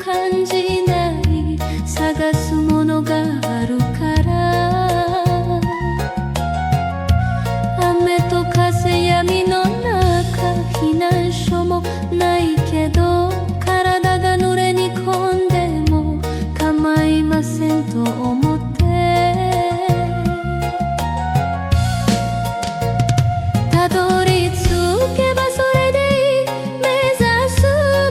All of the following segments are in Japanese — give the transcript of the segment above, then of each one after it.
感じない、探すものがあるから。雨と風闇の中、避難所もないけど、体が濡れに込んでも構いませんと思って、たどり着けばそれでいい、目指す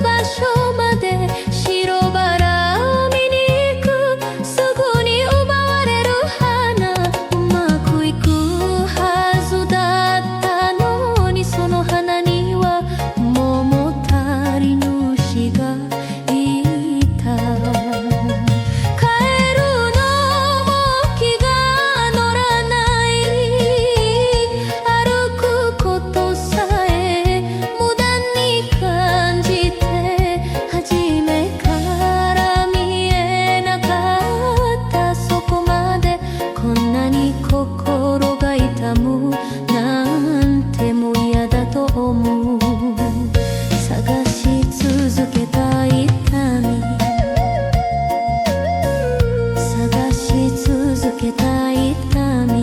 場所まで。白バラを見に行く、すぐに奪われる花。うまくいくはずだったのに、その花には物足りぬしがいた。帰るのも気が乗らない、歩くことさえ無駄に感じて、初めから見えなかった。そこまでこんなに心が痛むなんてもう嫌だと思う。探し続けた痛み、探し続けた痛み。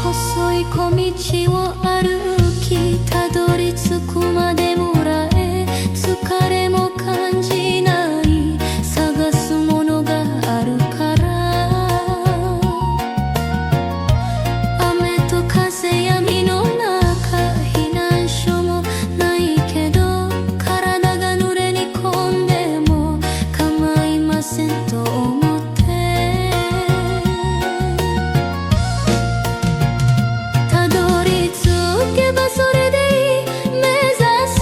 細い小道を歩き、たどり着くまで村へ。疲れも感じない、探すものがあるから。雨と風闇の中、避難所もないけど、体が濡れに込んでも構いませんと思って、たどり着けばそれでいい、目指す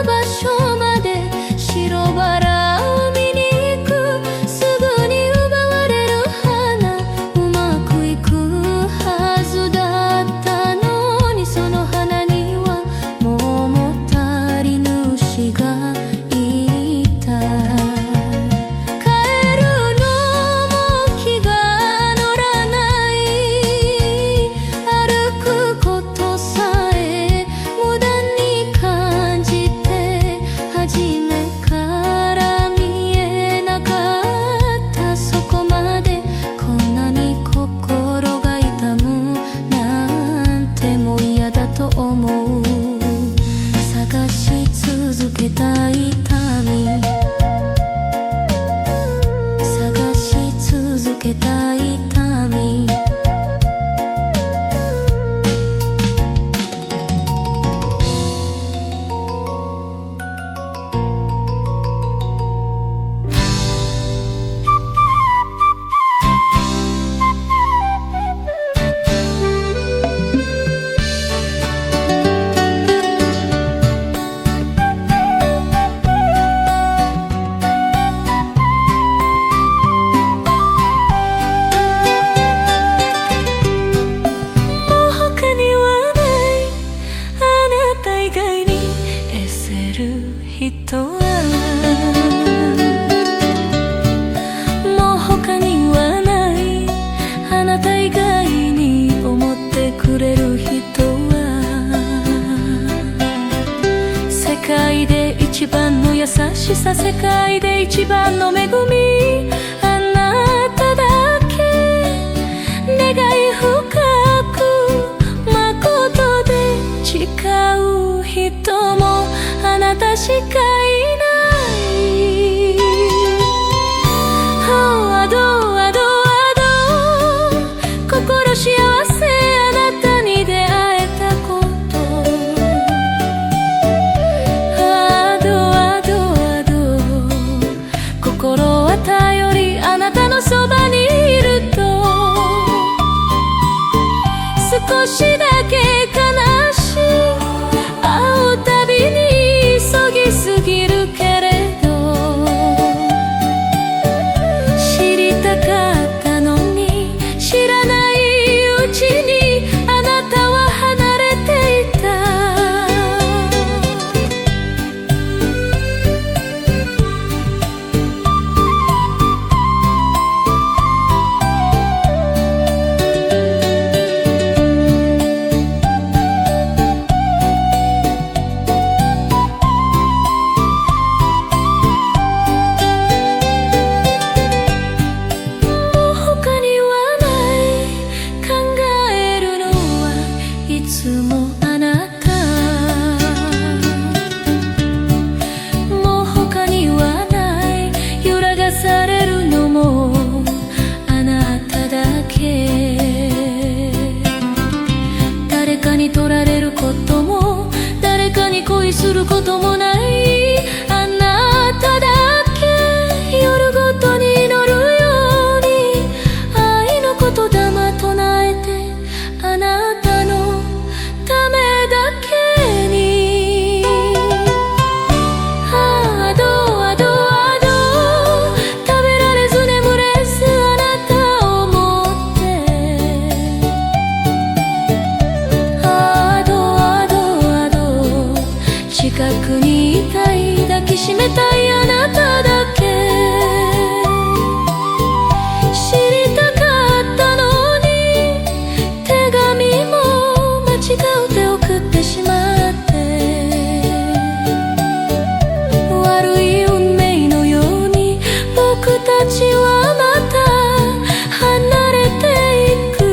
場所まで。白バラを見に行く、すぐに奪われる花。うまくいくはずだったのに、その花には物足りぬしがいた。帰るのも気が乗らない、歩くことさえ無駄に感じて、初めから見えなかった。そこまでこんなに心が痛むなんてもう嫌だと思う。探し続けた痛み、探し続けた痛み。人はもう他にはない、あなた以外に思ってくれる人は。世界で一番の優しさ、世界で一番の恵み、あなただけ。願い深く誠で誓う人もあなたしかいない。アドアドアド、心幸せあなたに出会えたこと。アドアドアド、心は頼りあなたのそばにいると。少しだけ悲しい、会うたびに急ぎすぎるりすることもない。あなただけ夜ごとに祈るように愛の言霊唱えて、あなたのためだけに。アドアドアド、食べられず眠れずあなたを思って。アドアドアド、近くにいたい、抱きしめたいあなただけ。知りたかったのに手紙も間違うて送ってしまって。悪い運命のように僕たちはまた離れていく。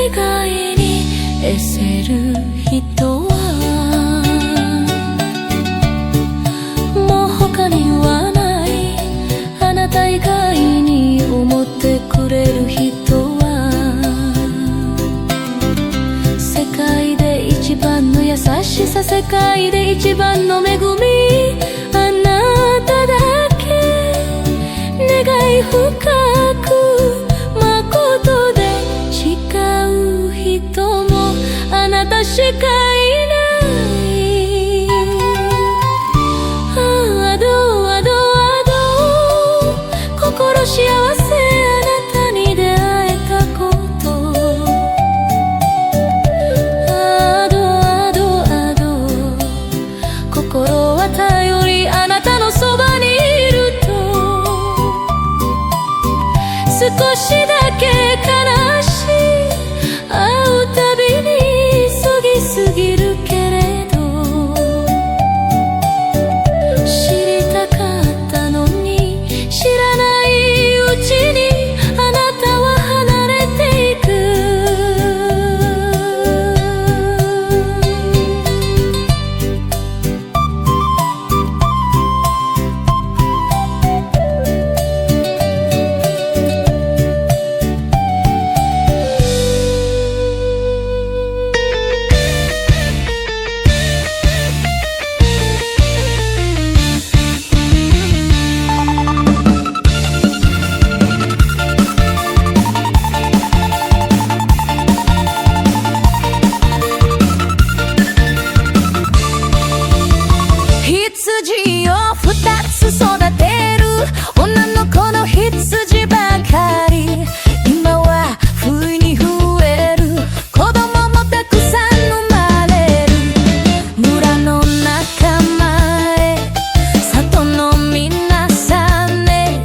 以外に愛せる人はもう他にはない。あなた以外に思ってくれる人は世界で一番の優しさ、世界で一番の恵み、あなただけ願い深く誠で人もあなたしかいない。アドアドアド、心幸せあなたに出会えたこと。アドアドアド、心は頼りあなたのそばにいると。少しだけ悲しい会うたびに過ぎすぎるけれど、知りたかったのに知らないうちにあなたは離れていく。羊を二つ育てる女の子の羊ばかり。今は不意に増える子供もたくさん生まれる。村の仲間へ里の皆さんへ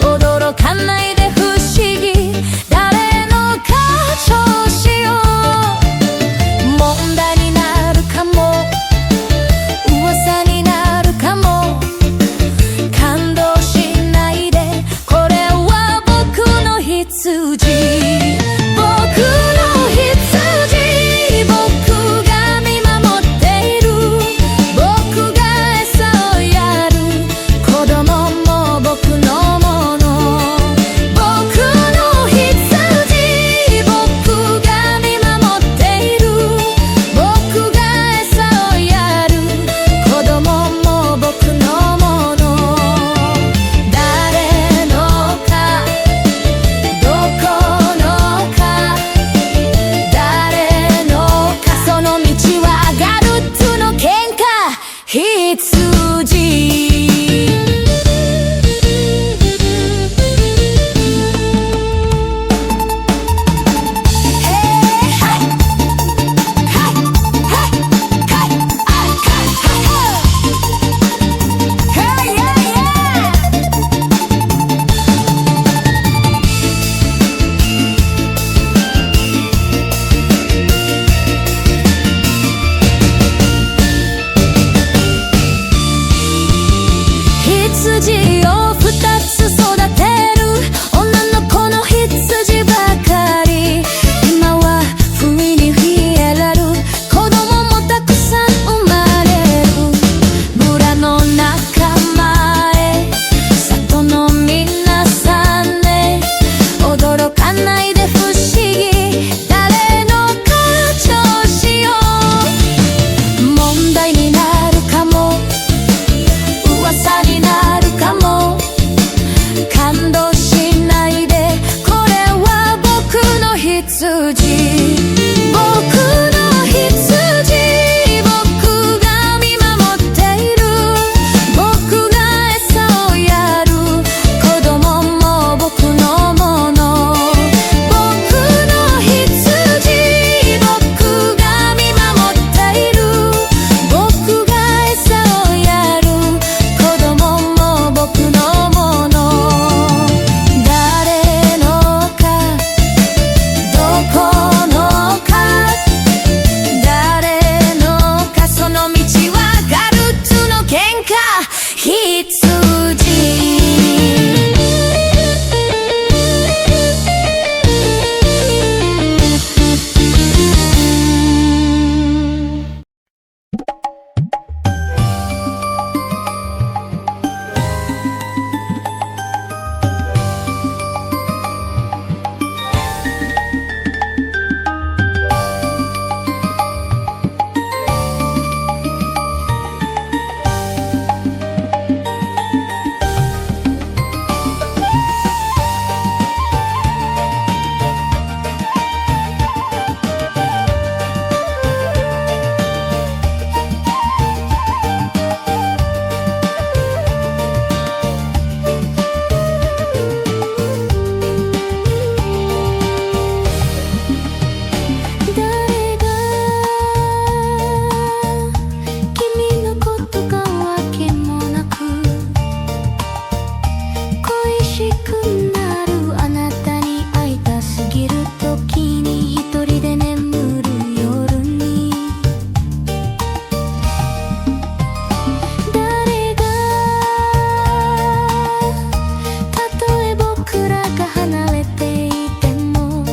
驚かないで不思議、誰のか調子よ。問題になるかも噂になるかも、羊を2つ育てる女の子の羊ばかり。今は不意に増えらる子供もたくさん生まれる。村の仲間へ里の皆さんへ驚かないで不思議誰のか調子よ。問題になるかも噂になるかも感動しないでこれは僕の羊僕の羊僕が見守っている僕が餌をやる子供も僕のもの僕の羊僕が見守っている僕が餌をやる子供も僕のもの誰のかどこのか誰のかその道はガルツの喧嘩羊誰が君のことかわけもなく恋しくなるあなたに会いたすぎる時に一人で眠る夜に誰がたとえ僕らが離れていても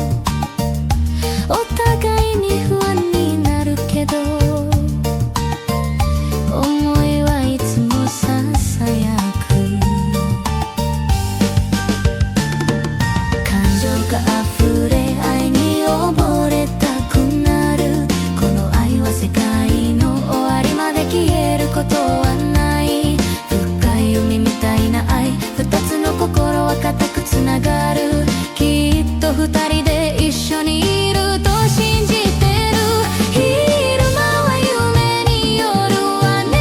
お互いに不安になるけど思いはいつもささやく感情が溢れ愛に溺れたくなるこの愛は世界の終わりまで消えることはない深い海みたいな愛二つの心は固くつながるきっと二人で一緒にいると信じてる昼間は夢に夜は眠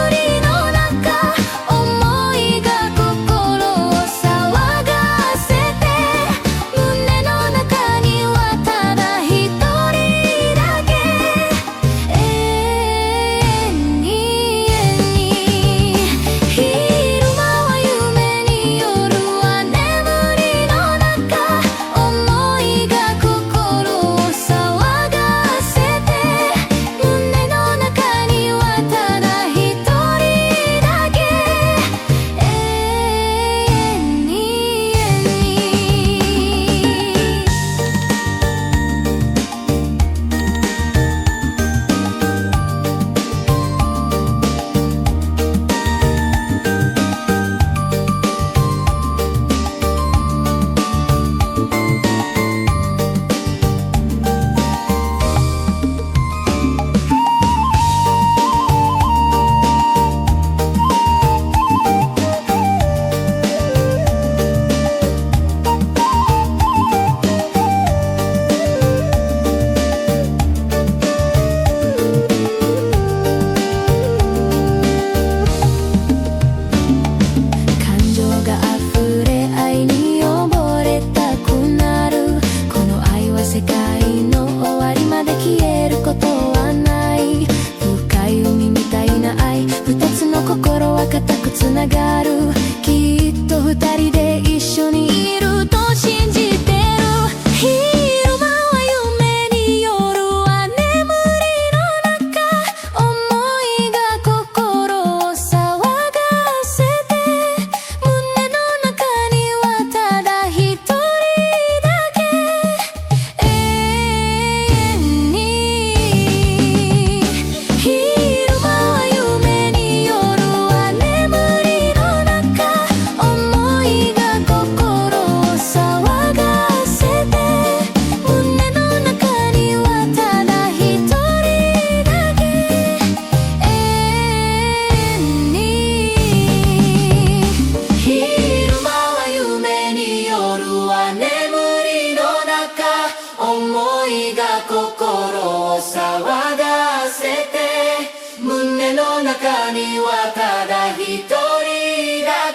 りの中思いが心を騒がせて胸の中にはただ一人だけ永遠に昼間は夢に夜は眠りの中思いが心を騒がせて胸の中にはただ一人だけ永遠に感情が溢れ愛に溺れたくなるこの愛は世界の終わりまで消えることはない深い海みたいな愛二つの心は固くつながるきっと二人で一緒にいると信じてる昼間は夢に夜は眠りの中思いが心を騒がせて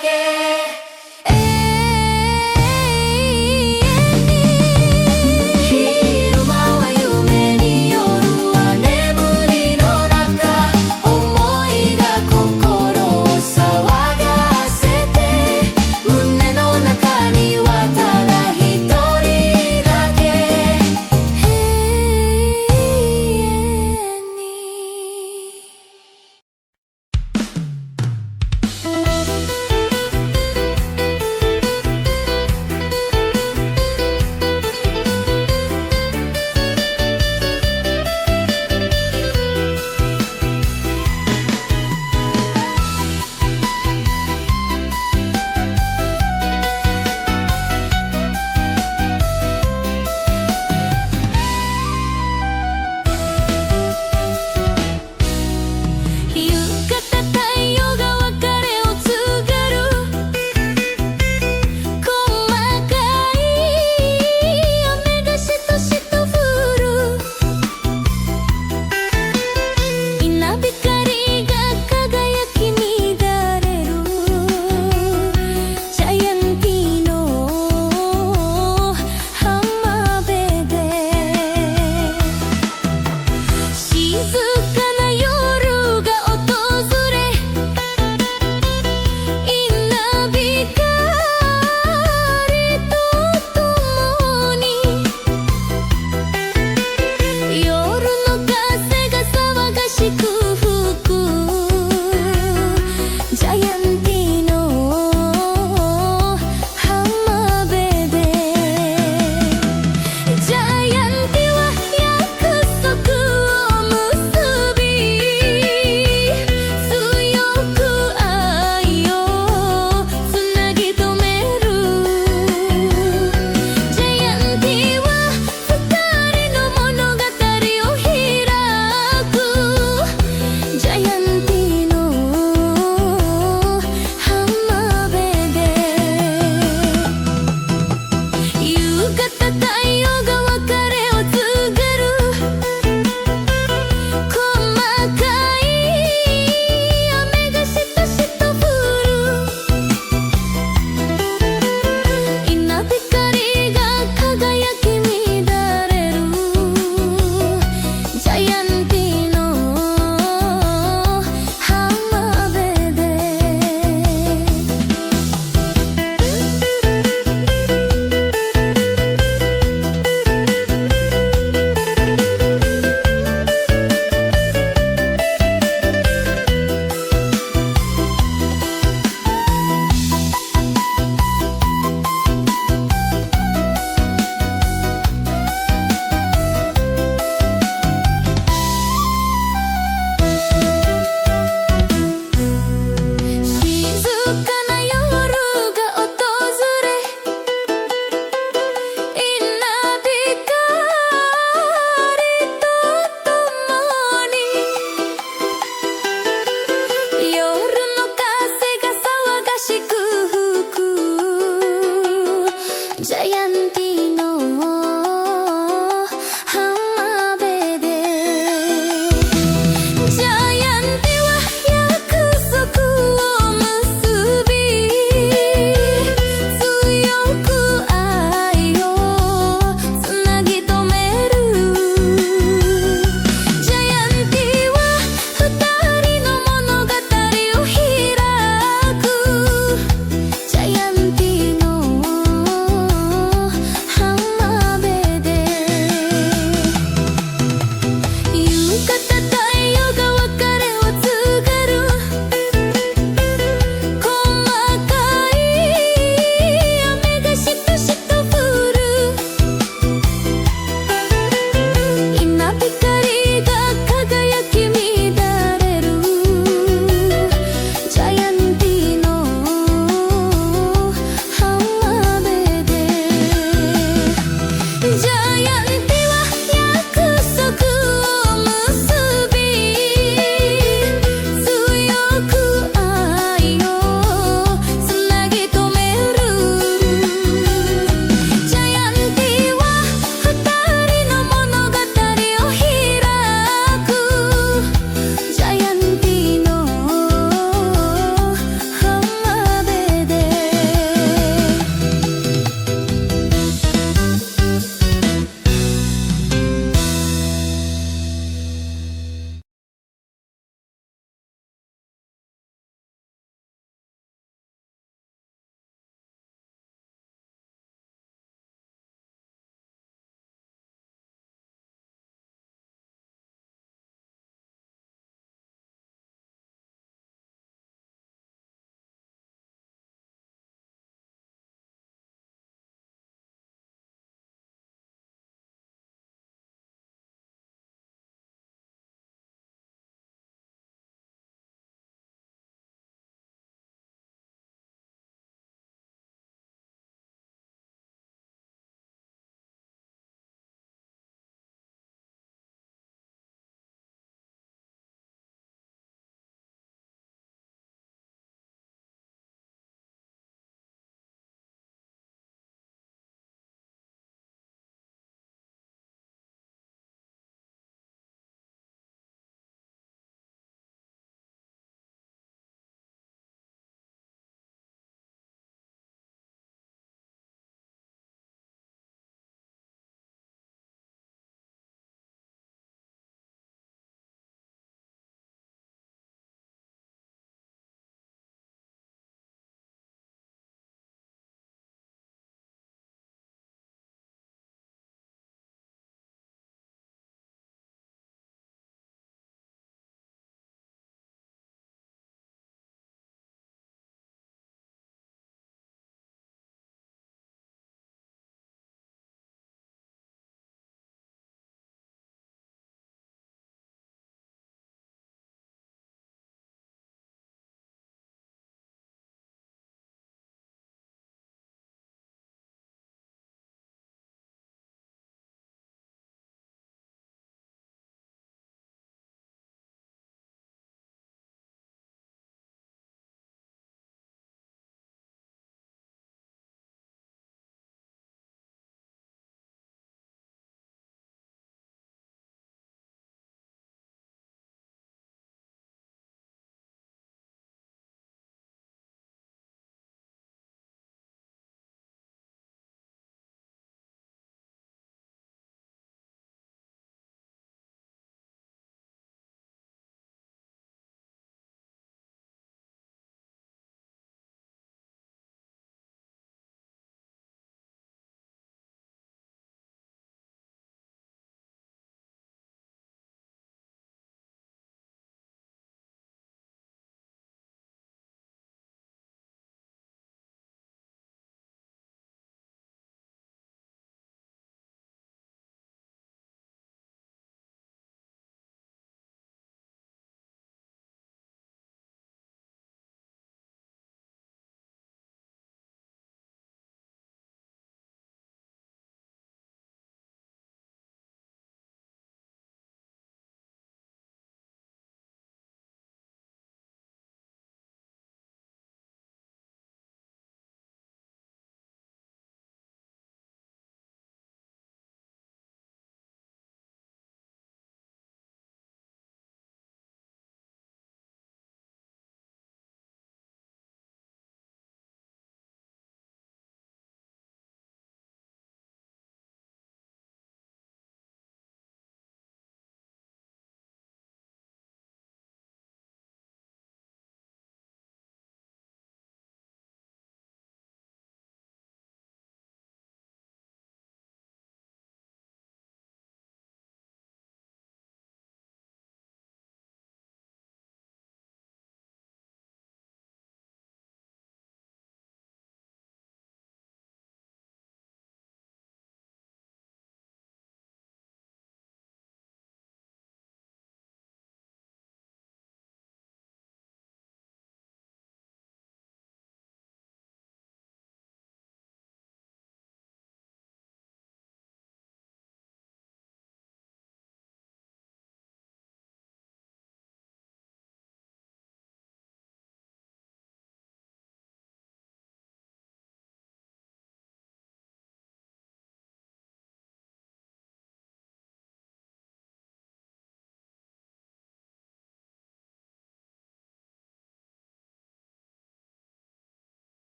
け永遠に昼間は夢に夜は眠りの中思いが心を騒がせて胸の中にはただ一人だけ永遠に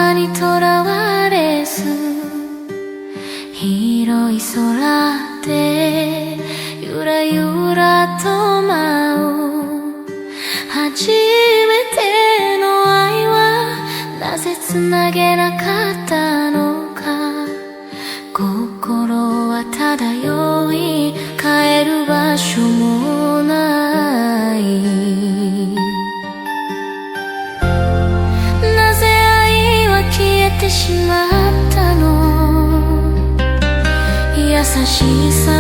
葉にとらわれず広い空でゆらゆらと舞う初めての愛はなぜつなげなかったのか心は漂い帰る場所もないなぜ愛は消えてしまったの優しさ